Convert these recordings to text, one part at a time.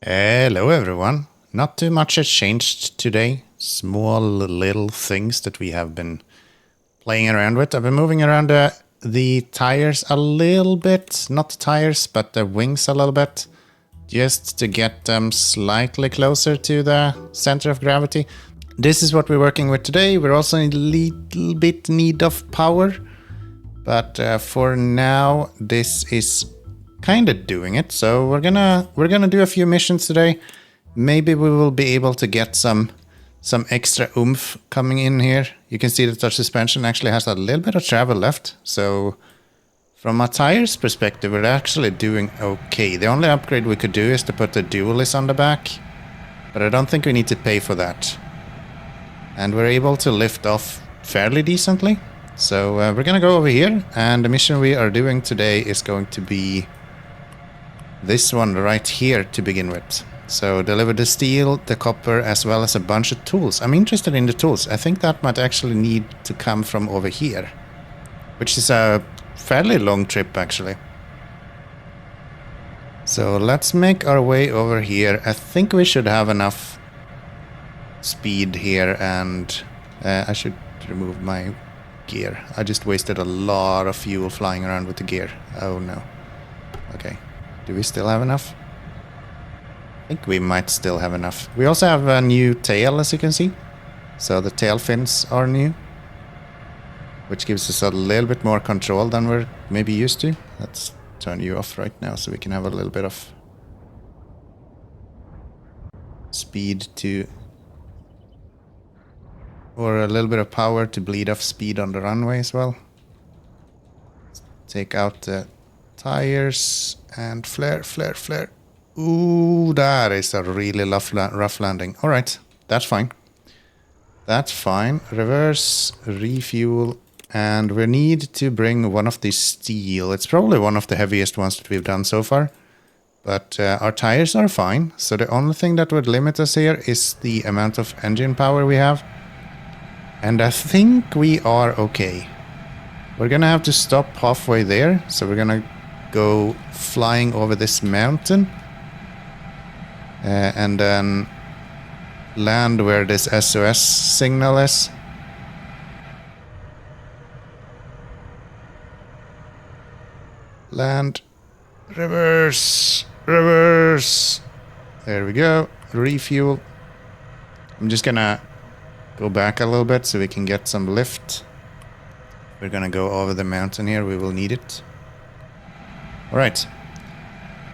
Hello everyone. Not too much has changed today. Small little things that we have been playing around with. I've been moving around the tires a little bit. Not the tires, but the wings a little bit. Just to get them slightly closer to the center of gravity. This is what we're working with today. We're also in a little bit need of power. But for now, this is kind of doing it. So we're gonna do a few missions today. Maybe we will be able to get some extra oomph coming in here. You can see that our suspension actually has a little bit of travel left. So from a tires perspective, we're actually doing okay. The only upgrade we could do is to put the dualies on the back, but I don't think we need to pay for that. And we're able to lift off fairly decently. So we're gonna go over here, and the mission we are doing today is going to be this one right here to begin with. So deliver the steel, the copper, as well as a bunch of tools. I'm interested in the tools. I think that might actually need to come from over here, which is a fairly long trip actually. So let's make our way over here. I think we should have enough speed here, and I should remove my gear. I just wasted a lot of fuel flying around with the gear. Oh no. Okay. Do we still have enough? I think we might still have enough. We also have a new tail, as you can see. So the tail fins are new, which gives us a little bit more control than we're maybe used to. Let's turn you off right now so we can have a little bit of speed to... or a little bit of power to bleed off speed on the runway as well. Take out the tires and flare. Ooh, that is a really rough landing. All right, that's fine. That's fine. Reverse, refuel, and we need to bring one of these steel. It's probably one of the heaviest ones that we've done so far. But our tires are fine. So the only thing that would limit us here is the amount of engine power we have. And I think we are okay. We're gonna have to stop halfway there. So we're gonna go flying over this mountain. And then land where this SOS signal is. Land. Reverse. There we go. Refuel. I'm just gonna go back a little bit so we can get some lift. We're gonna go over the mountain here. We will need it. Alright.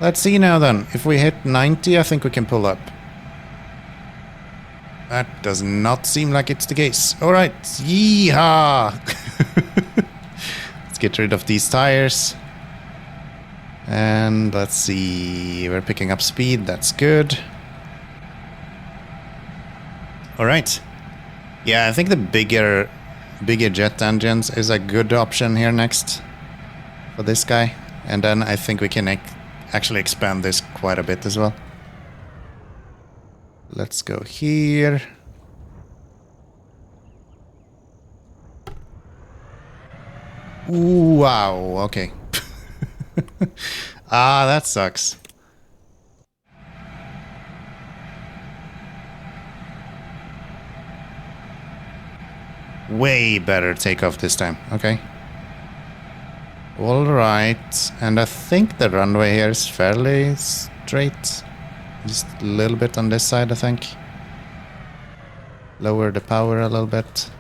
Let's see now then. If we hit 90, I think we can pull up. That does not seem like it's the case. Alright. Yeehaw! Let's get rid of these tires. And let's see. We're picking up speed. That's good. Alright. Yeah, I think the bigger jet engines is a good option here next for this guy. And then I think we can actually expand this quite a bit as well. Let's go here. Ooh, wow, okay. Ah, that sucks. Way better takeoff this time. Okay. All right. And I think the runway here is fairly straight. Just a little bit on this side, I think. Lower the power a little bit.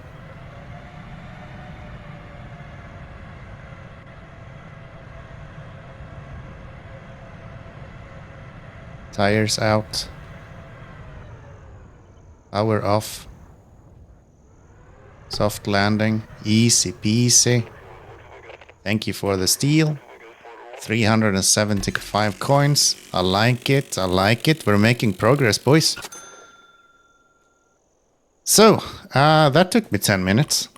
Tires out. Power off. Soft landing. Easy peasy. Thank you for the steel. 375 coins. I like it. I like it. We're making progress, boys. So, that took me 10 minutes.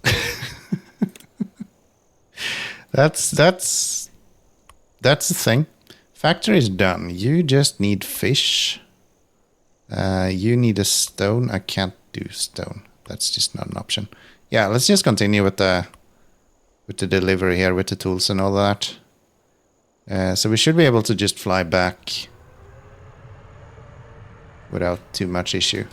That's the thing. Factory is done. You just need fish. You need a stone. I can't do stone. That's just not an option. Yeah, let's just continue with the delivery here with the tools and all that. So we should be able to just fly back without too much issue.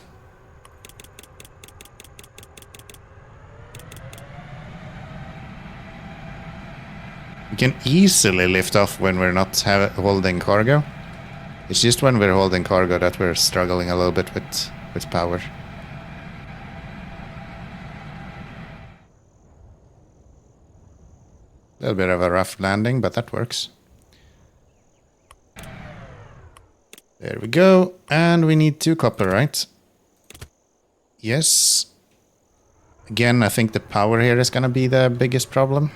We can easily lift off when we're not holding cargo. It's just when we're holding cargo that we're struggling a little bit with power. A little bit of a rough landing, but that works. There we go. And we need 2 copper, right? Yes. Again, I think the power here is gonna be the biggest problem.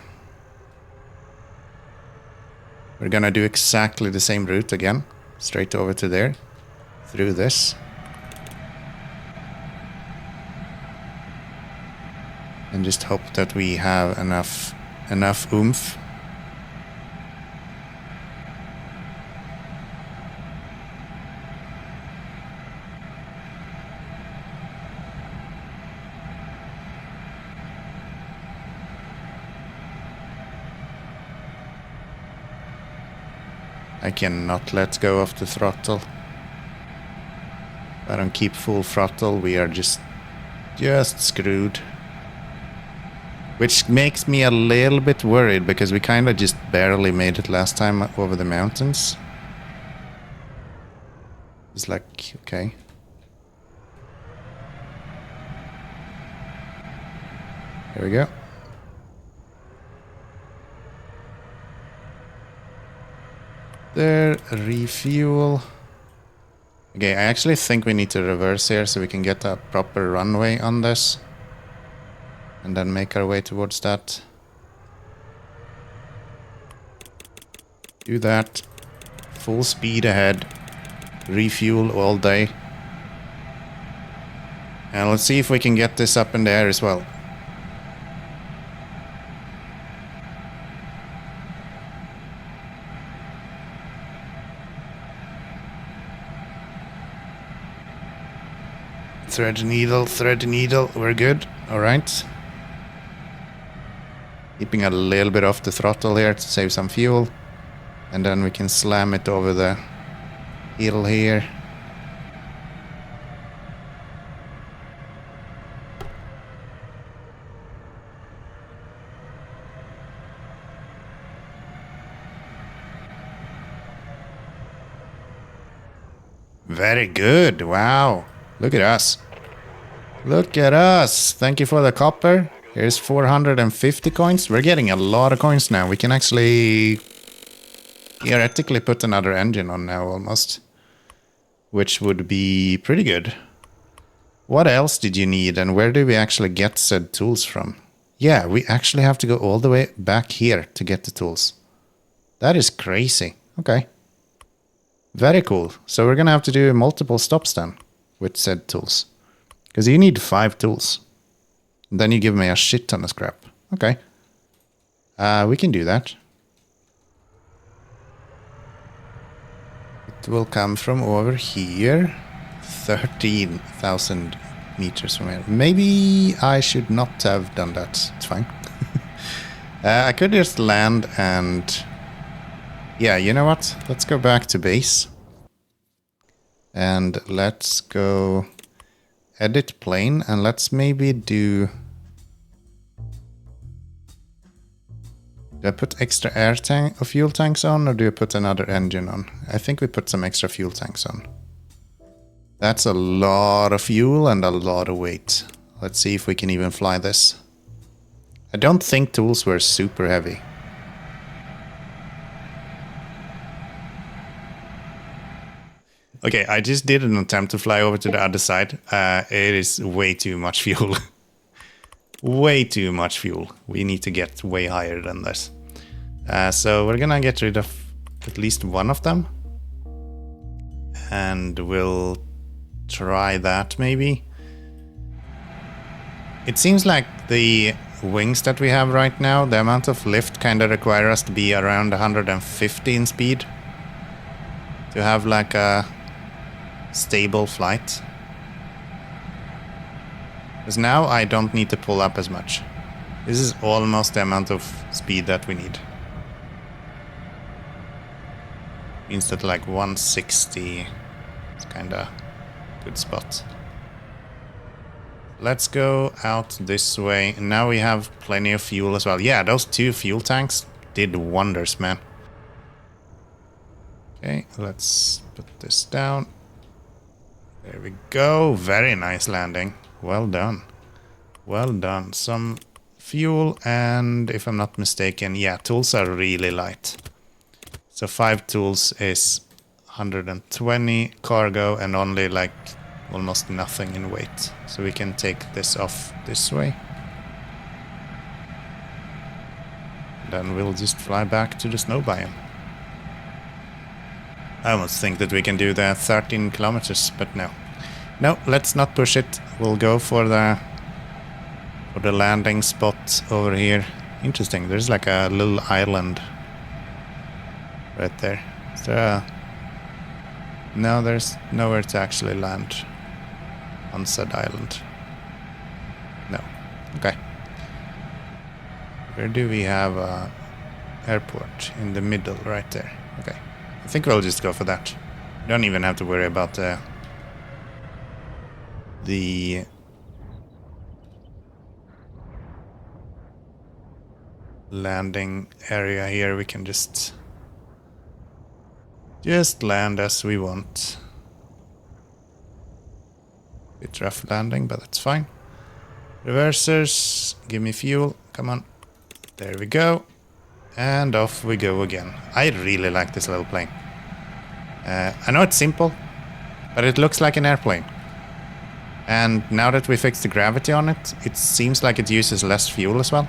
We're gonna do exactly the same route again. Straight over to there. Through this. And just hope that we have enough oomph. I cannot let go of the throttle. If I don't keep full throttle, we are just screwed. Which makes me a little bit worried, because we kind of just barely made it last time over the mountains. It's like, okay. There we go. There, refuel. Okay, I actually think we need to reverse here so we can get a proper runway on this. And then make our way towards that. Do that. Full speed ahead. Refuel all day. And let's see if we can get this up in the air as well. Thread the needle, we're good. Alright. Keeping a little bit off the throttle here to save some fuel. And then we can slam it over the hill here. Very good, wow. Look at us. Look at us. Thank you for the copper. Here's 450 coins. We're getting a lot of coins now. We can actually theoretically put another engine on now almost. Which would be pretty good. What else did you need, and where do we actually get said tools from? Yeah, we actually have to go all the way back here to get the tools. That is crazy. Okay. Very cool. So we're gonna have to do multiple stops then with said tools. Because you need 5 tools. Then you give me a shit ton of scrap. Okay. We can do that. It will come from over here. 13,000 meters from here. Maybe I should not have done that. It's fine. I could just land and... Yeah, you know what? Let's go back to base. And let's go... Edit plane, and let's maybe do... Do I put extra air tank or fuel tanks on, or do I put another engine on? I think we put some extra fuel tanks on. That's a lot of fuel and a lot of weight. Let's see if we can even fly this. I don't think tools were super heavy. Okay, I just did an attempt to fly over to the other side. It is way too much fuel. Way too much fuel. We need to get way higher than this. So we're gonna get rid of at least one of them. And we'll try that maybe. It seems like the wings that we have right now, the amount of lift kind of require us to be around 115 speed. To have like a stable flight. Because now I don't need to pull up as much. This is almost the amount of speed that we need. Means that like 160 is kinda Good spot. Let's go out this way. Now we have plenty of fuel as well. Yeah, those 2 fuel tanks did wonders, man. Okay, let's put this down. There we go. Very nice landing. Well done. Well done. Some fuel and, if I'm not mistaken, yeah, tools are really light. So 5 tools is 120 cargo and only like almost nothing in weight. So we can take this off this way. Then we'll just fly back to the snow biome. I almost think that we can do the 13 kilometers, but no. No, let's not push it. We'll go for the landing spot over here. Interesting, there's like a little island right there. Is there a... No, there's nowhere to actually land on said island. No. Okay. Where do we have a airport? In the middle, right there. Okay. I think we'll just go for that. Don't even have to worry about the landing area here. We can just land as we want. Bit rough landing, but that's fine. Reversers, give me fuel. Come on. There we go. And off we go again. I really like this little plane. I know it's simple, but it looks like an airplane. And now that we fixed the gravity on it, it seems like it uses less fuel as well.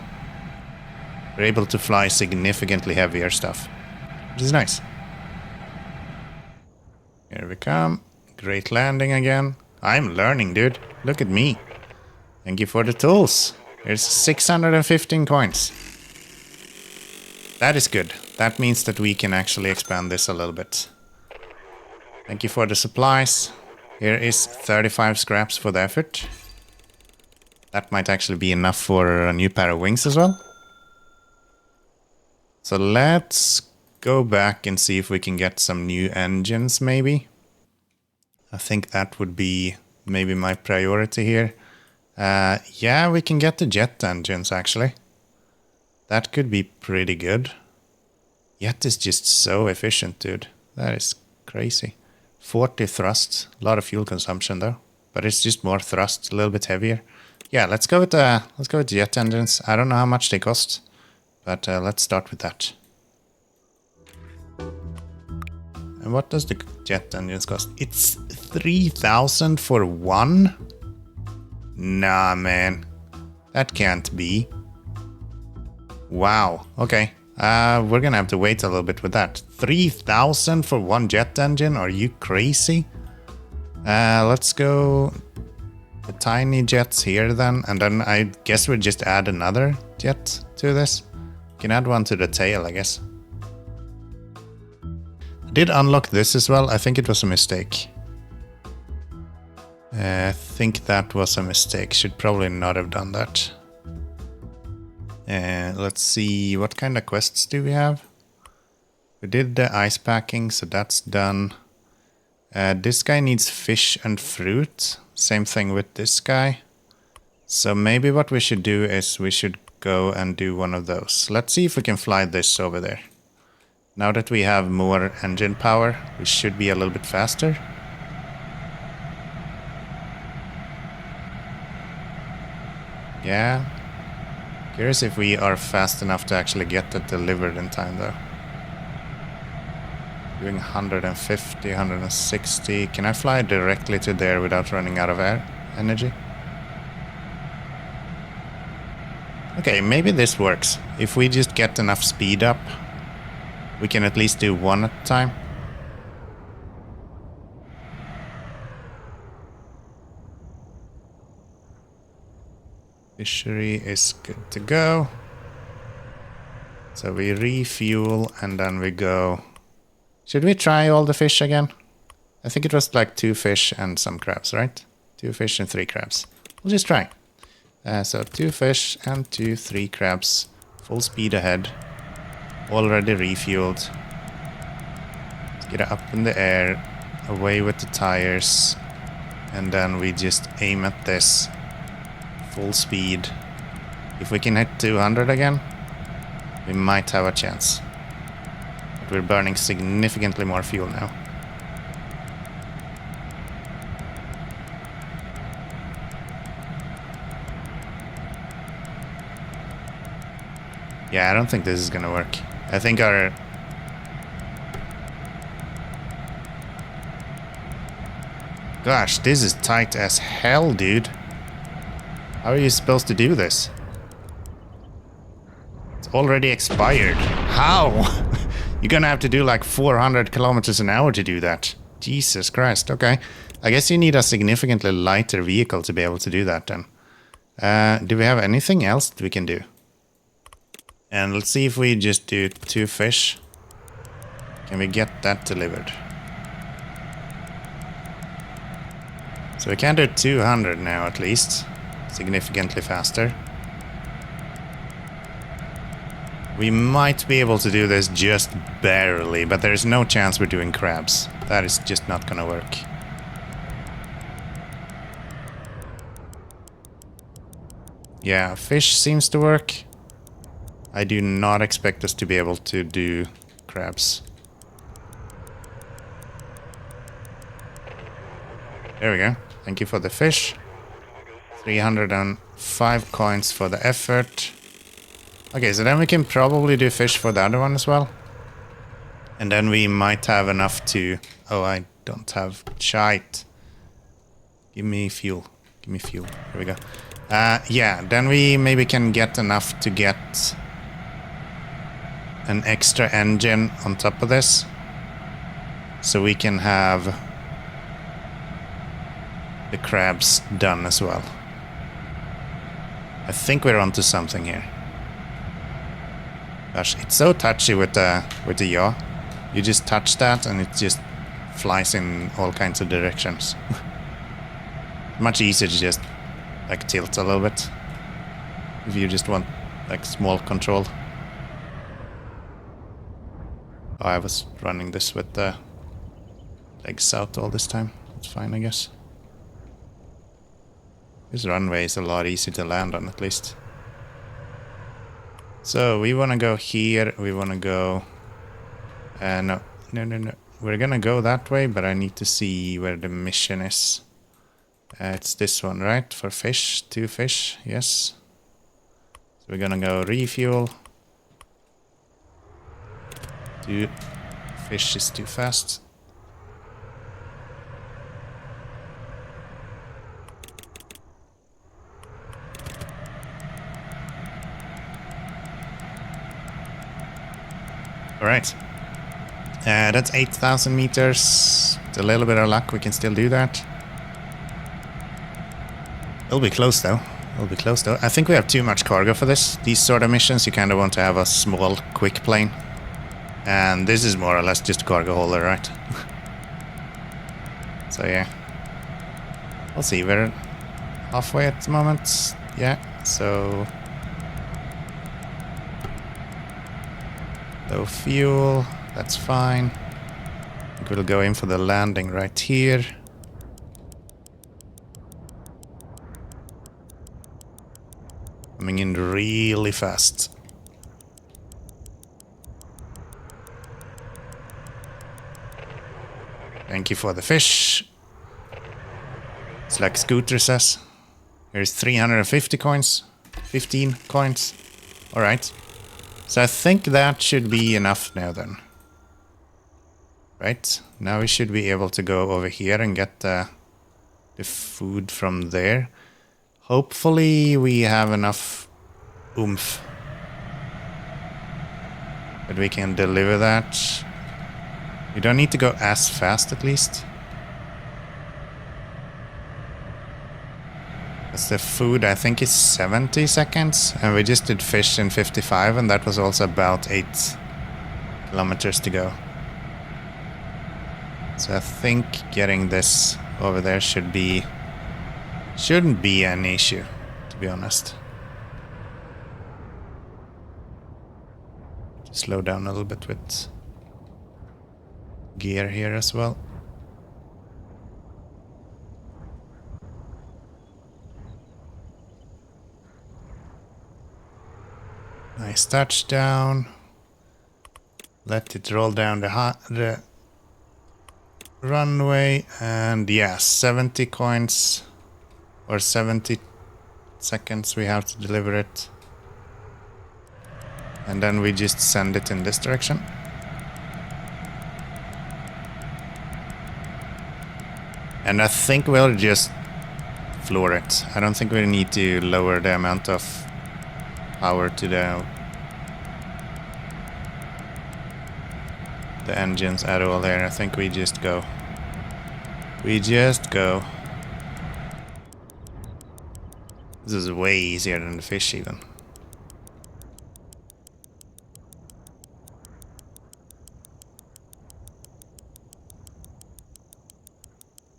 We're able to fly significantly heavier stuff, which is nice. Here we come. Great landing again. I'm learning, dude. Look at me. Thank you for the tools. Here's 615 coins. That is good. That means that we can actually expand this a little bit. Thank you for the supplies. Here is 35 scraps for the effort. That might actually be enough for a new pair of wings as well. So let's go back and see if we can get some new engines maybe. I think that would be maybe my priority here. Yeah, we can get the jet engines actually. That could be pretty good. Jet is just so efficient, dude. That is crazy. 40 thrust. A lot of fuel consumption though. But it's just more thrust, a little bit heavier. Yeah, let's go with jet engines. I don't know how much they cost, but let's start with that. And what does the jet engines cost? It's 3,000 for one? Nah, man. That can't be. Wow. Okay. We're gonna have to wait a little bit with that. 3,000 for one jet engine? Are you crazy? Let's go the tiny jets here then. And then I guess we'll just add another jet to this. Can add one to the tail, I guess. I did unlock this as well. I think it was a mistake. I think that was a mistake. Should probably not have done that. Let's see, what kind of quests do we have? We did the ice packing, so that's done. This guy needs fish and fruit. Same thing with this guy. So maybe what we should do is we should go and do one of those. Let's see if we can fly this over there. Now that we have more engine power, we should be a little bit faster. Yeah. Curious if we are fast enough to actually get it delivered in time though. Doing 150, 160. Can I fly directly to there without running out of air energy? Okay, maybe this works. If we just get enough speed up, we can at least do one at a time. Fishery is good to go. So we refuel and then we go. Should we try all the fish again? I think it was like 2 fish and some crabs, right? 2 fish and 3 crabs. We'll just try. So 2 fish and 3 crabs. Full speed ahead. Already refueled. Let's get it up in the air. Away with the tires. And then we just aim at this full speed. If we can hit 200 again, we might have a chance. But we're burning significantly more fuel now. Yeah, I don't think this is gonna work. I think our... Gosh, this is tight as hell, dude. How are you supposed to do this? It's already expired. How? You're gonna have to do like 400 kilometers an hour to do that. Jesus Christ, okay. I guess you need a significantly lighter vehicle to be able to do that then. Do we have anything else that we can do? And let's see if we just do 2 fish. Can we get that delivered? So we can do 200 now at least. Significantly faster. We might be able to do this just barely, but there's no chance we're doing crabs. That is just not gonna work. Yeah, fish seems to work. I do not expect us to be able to do crabs. There we go. Thank you for the fish. 305 coins for the effort. Okay, so then we can probably do fish for the other one as well. And then we might have enough to... Oh, I don't have shite. Give me fuel. Give me fuel. Here we go. Yeah, then we maybe can get enough to get an extra engine on top of this. So we can have the crabs done as well. I think we're onto something here. Gosh, it's so touchy with the yaw. You just touch that and it just flies in all kinds of directions. Much easier to just like tilt a little bit if you just want like small control. Oh, I was running this with the legs out all this time. It's fine, I guess. This runway is a lot easier to land on, at least. So we want to go here. We want to go... no. We're gonna go that way, but I need to see where the mission is. It's this one, right? For fish. 2 fish. Yes. So we're gonna go refuel. 2 fish is too fast. Alright. That's 8,000 meters. With a little bit of luck, we can still do that. It'll be close though. It'll be close though. I think we have too much cargo for this. These sort of missions, you kind of want to have a small, quick plane. And this is more or less just a cargo holder, right? So yeah. We'll see. We're halfway at the moment. Yeah, so... low fuel, that's fine. I think we'll go in for the landing right here. Coming in really fast. Thank you for the fish. It's like Scooter says. Here's 350 coins. 15 coins. Alright. So I think that should be enough now then. Right? Now we should be able to go over here and get the food from there. Hopefully we have enough oomph that we can deliver that. We don't need to go as fast at least. That's the food, I think, is 70 seconds. And we just did fish in 55, and that was also about 8 kilometers to go. So I think getting this over there shouldn't be an issue, to be honest. Slow down a little bit with gear here as well. Nice touchdown. Let it roll down the runway, and yeah, 70 coins or 70 seconds we have to deliver it. And then we just send it in this direction. And I think we'll just floor it. I don't think we need to lower the amount of power to the engines at all here. I think we just go. We just go. This is way easier than the fish even.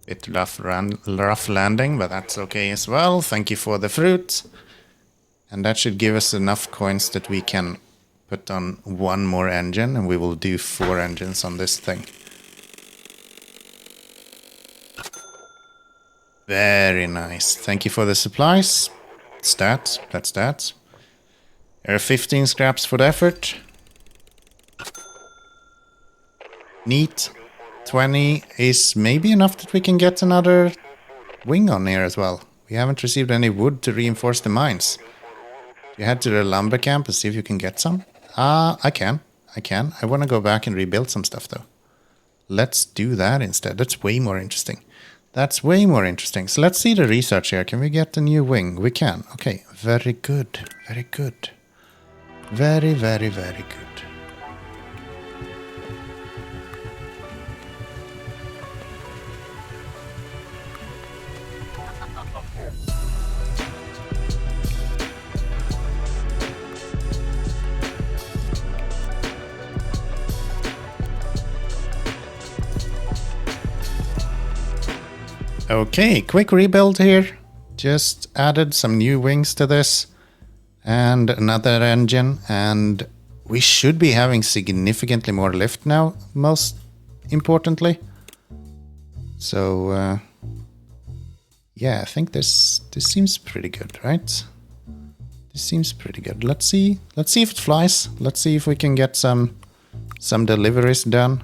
Bit rough landing, but that's okay as well. Thank you for the fruit. And that should give us enough coins that we can put on one more engine, and we will do 4 engines on this thing. Very nice. Thank you for the supplies. That's that. There are 15 scraps for the effort. Neat. 20 is maybe enough that we can get another wing on here as well. We haven't received any wood to reinforce the mines. You head to the lumber camp and see if you can get some? I can. I want to go back and rebuild some stuff though. Let's do that instead. That's way more interesting. So let's see the research here. Can we get a new wing? We can. Okay, very good. Very good. Very, very, very good. Okay, quick rebuild here. Just added some new wings to this and another engine, and we should be having significantly more lift now, most importantly. So yeah, I think this seems pretty good, right? This seems pretty good. Let's see if it flies. Let's see if we can get some deliveries done.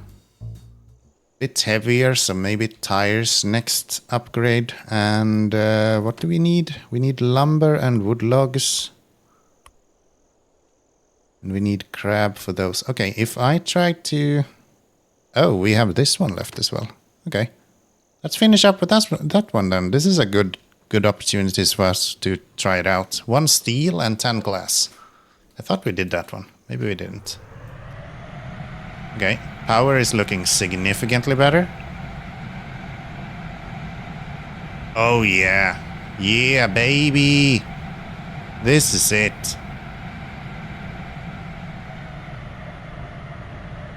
Bit heavier, so maybe tires next upgrade. And what do we need? We need lumber and wood logs. And we need crab for those. Okay, if I try to... Oh, we have this one left as well. Okay. Let's finish up with that one then. This is a good opportunity for us to try it out. 1 steel and 10 glass. I thought we did that one. Maybe we didn't. Okay. Power is looking significantly better. Oh yeah. Yeah, baby. This is it.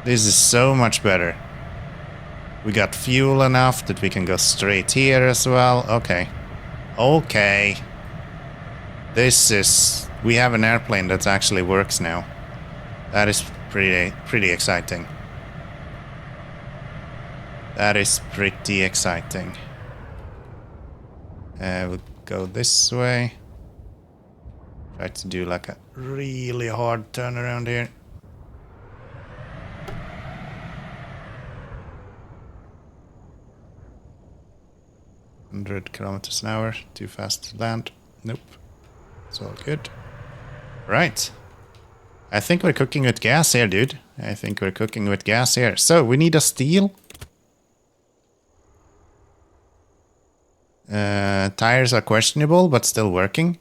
This is so much better. We got fuel enough that we can go straight here as well. Okay. Okay. This is... We have an airplane that actually works now. That is pretty exciting. That is pretty exciting. We'll go this way. Try to do like a really hard turnaround here. $100 km/h. Too fast to land. Nope. It's all good. Right. I think we're cooking with gas here, dude. I think we're cooking with gas here. So we need a steel. Tires are questionable, but still working.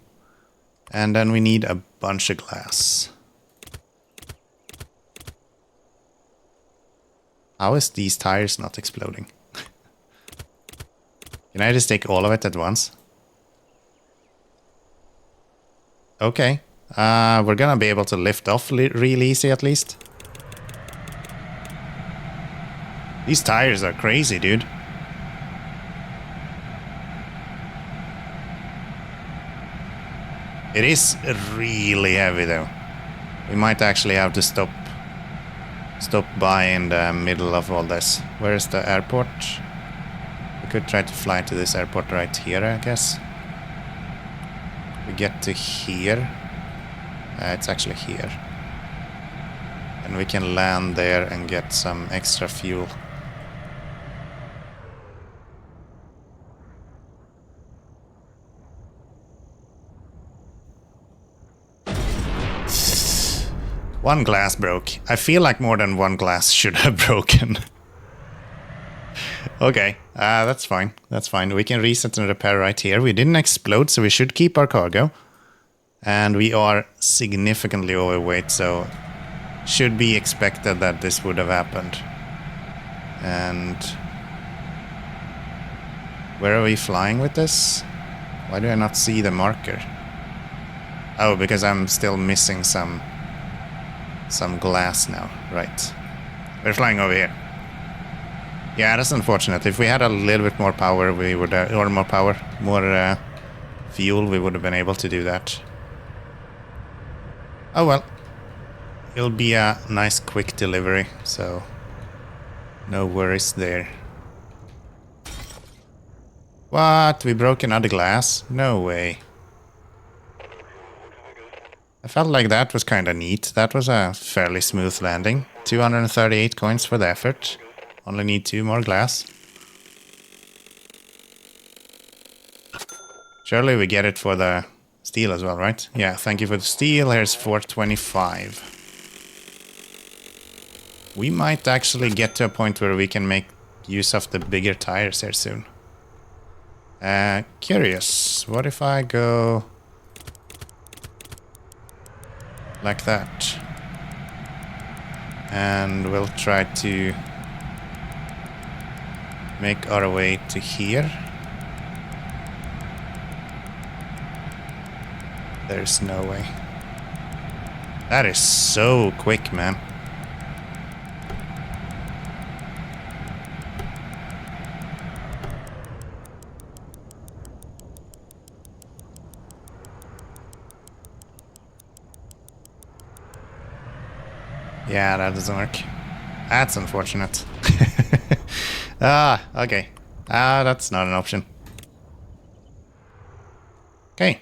And then we need a bunch of glass. How is these tires not exploding? Can I just take all of it at once? Okay. We're gonna be able to lift off real easy at least. These tires are crazy, dude. It is really heavy though. We might actually have to stop by in the middle of all this. Where is the airport? We could try to fly to this airport right here, I guess. We get to here. It's actually here. And we can land there and get some extra fuel. One glass broke. I feel like more than one glass should have broken. Okay, that's fine. That's fine. We can reset and repair right here. We didn't explode, so we should keep our cargo. And we are significantly overweight, so should be expected that this would have happened. And where are we flying with this? Why do I not see the marker? Oh, because I'm still missing some glass now. Right. We're flying over here. Yeah, that's unfortunate. If we had a little bit more power, we would, or more power, more fuel, we would have been able to do that. Oh well. It'll be a nice quick delivery, so no worries there. What? We broke another glass? No way. I felt like that was kind of neat. That was a fairly smooth landing. 238 coins for the effort. Only need 2 more glass. Surely we get it for the steel as well, right? Yeah, thank you for the steel. Here's 425. We might actually get to a point where we can make use of the bigger tires here soon. Curious. What if I go like that? And we'll try to make our way to here. There's no way. That is so quick, man. Yeah, that doesn't work. That's unfortunate. Okay. That's not an option. Okay.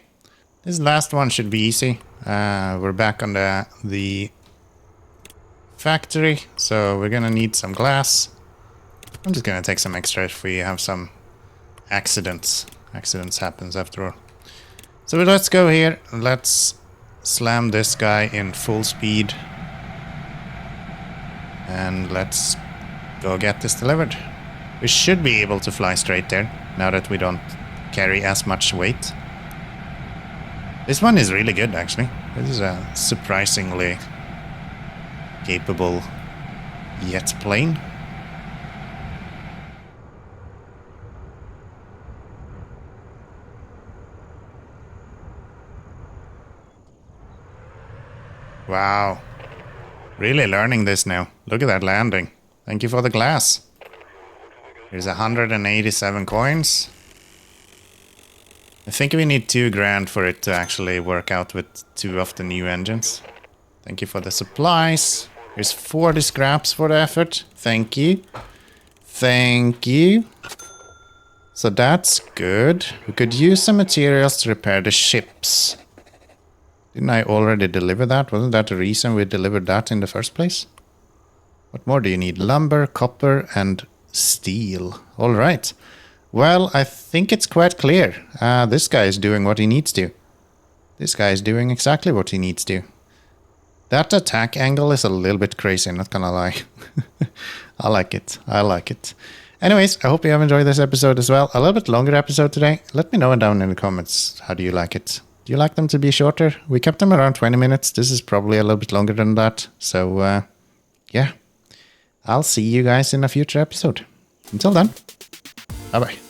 This last one should be easy. We're back on the factory, so we're gonna need some glass. I'm just gonna take some extra if we have some accidents. Accidents happens after all. So let's go here. Let's slam this guy in full speed. And let's go get this delivered. We should be able to fly straight there, now that we don't carry as much weight. This one is really good, actually. This is a surprisingly capable jet plane. Wow. Really learning this now. Look at that landing. Thank you for the glass. Here's 187 coins. I think we need 2 grand for it to actually work out with 2 of the new engines. Thank you for the supplies. Here's 40 scraps for the effort. Thank you. Thank you. So that's good. We could use some materials to repair the ships. Didn't I already deliver that? Wasn't that the reason we delivered that in the first place? What more do you need? Lumber, copper, and steel. All right. Well, I think it's quite clear. This guy is doing what he needs to. This guy is doing exactly what he needs to. That attack angle is a little bit crazy, not gonna lie. I like it. I like it. Anyways, I hope you have enjoyed this episode as well. A little bit longer episode today. Let me know down in the comments. How do you like it? Do you like them to be shorter? We kept them around 20 minutes. This is probably a little bit longer than that. So, yeah. I'll see you guys in a future episode. Until then, bye-bye.